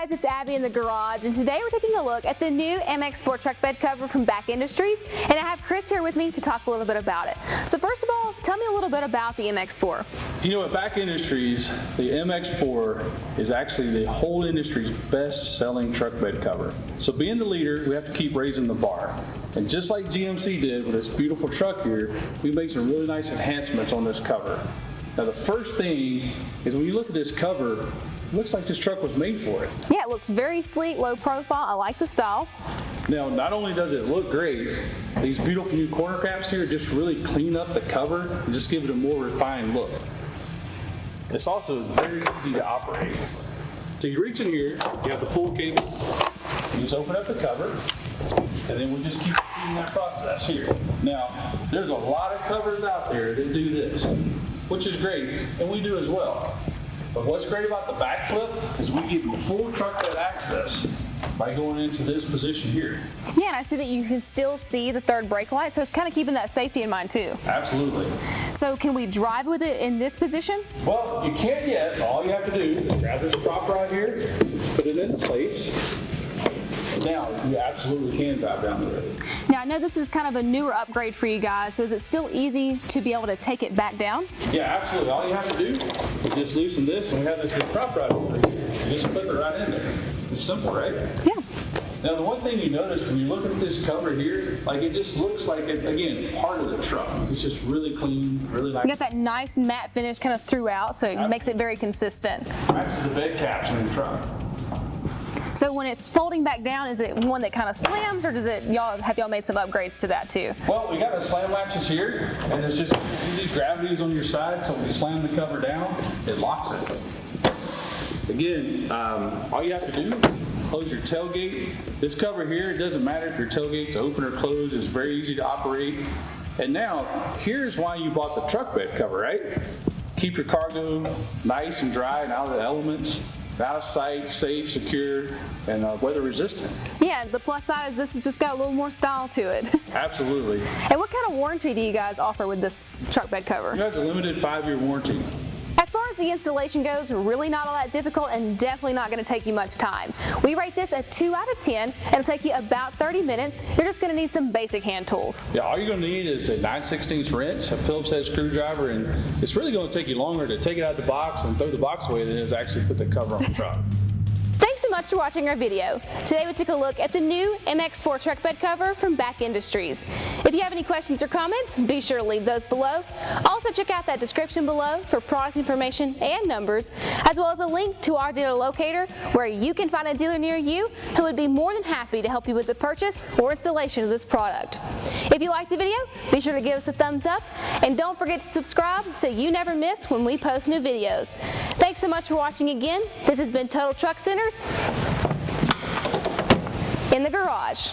guys, it's Abby in the garage, and today we're taking a look at the new MX4 truck bed cover from BAK Industries, and I have Chris here with me to talk a little bit about it. So first of all, tell me a little bit about the MX4. You know, at BAK Industries, the MX4 is actually the whole industry's best-selling truck bed cover. So being the leader, we have to keep raising the bar. And just like GMC did with this beautiful truck here, we made some really nice enhancements on this cover. Now the first thing is when you look at this cover, it looks like this truck was made for it. Yeah, it looks very sleek, low profile. I like the style. Now, not only does it look great, these beautiful new corner caps here just really clean up the cover and just give it a more refined look. It's also very easy to operate. So you reach in here, you have the pull cable, you just open up the cover, and then we'll just keep repeating that process here. Now, there's a lot of covers out there that do this, which is great, and we do as well. But what's great about the BAKFlip is we give you full truck bed access by going into this position here. Yeah, and I see that you can still see the third brake light, so it's kind of keeping that safety in mind too. Absolutely. So can we drive with it in this position? Well, you can't yet. All you have to do is grab this prop right here, just put it in place. Now, you absolutely can drive down the road. Now, I know this is kind of a newer upgrade for you guys, so is it still easy to be able to take it back down? Yeah, absolutely. All you have to do is just loosen this, and we have this big prop right over here. You just put it right in there. It's simple, right? Yeah. Now, the one thing you notice when you look at this cover here, like it just looks like, again, part of the truck. It's just really clean, really nice. You got that nice matte finish kind of throughout, so it makes it very consistent. Matches the bed caps in the truck. So when it's folding back down, is it one that kind of slams, or does it have y'all made some upgrades to that too? Well, we got the slam latches here, and it's just easy. Gravity is on your side, so when you slam the cover down, it locks it. Again, all you have to do, close your tailgate. This cover here, it doesn't matter if your tailgate's open or closed, it's very easy to operate. And now, here's why you bought the truck bed cover, right? Keep your cargo nice and dry and out of the elements. Out of sight, safe, secure, and weather resistant. Yeah, the plus side is this has just got a little more style to it. Absolutely. And what kind of warranty do you guys offer with this truck bed cover? You guys a limited 5-year warranty. As far as the installation goes, really not all that difficult and definitely not going to take you much time. We rate this a 2 out of 10. It'll take you about 30 minutes. You're just going to need some basic hand tools. Yeah, all you're going to need is a 9/16 wrench, a Phillips head screwdriver, and it's really going to take you longer to take it out of the box and throw the box away than it is actually put the cover on the truck. Thanks so much for watching our video. Today we took a look at the new MX4 truck bed cover from BAK Industries. If you have any questions or comments, be sure to leave those below. Also check out that description below for product information and numbers, as well as a link to our dealer locator where you can find a dealer near you who would be more than happy to help you with the purchase or installation of this product. If you liked the video, be sure to give us a thumbs up and don't forget to subscribe so you never miss when we post new videos. Thanks so much for watching again. This has been Total Truck Centers in the garage.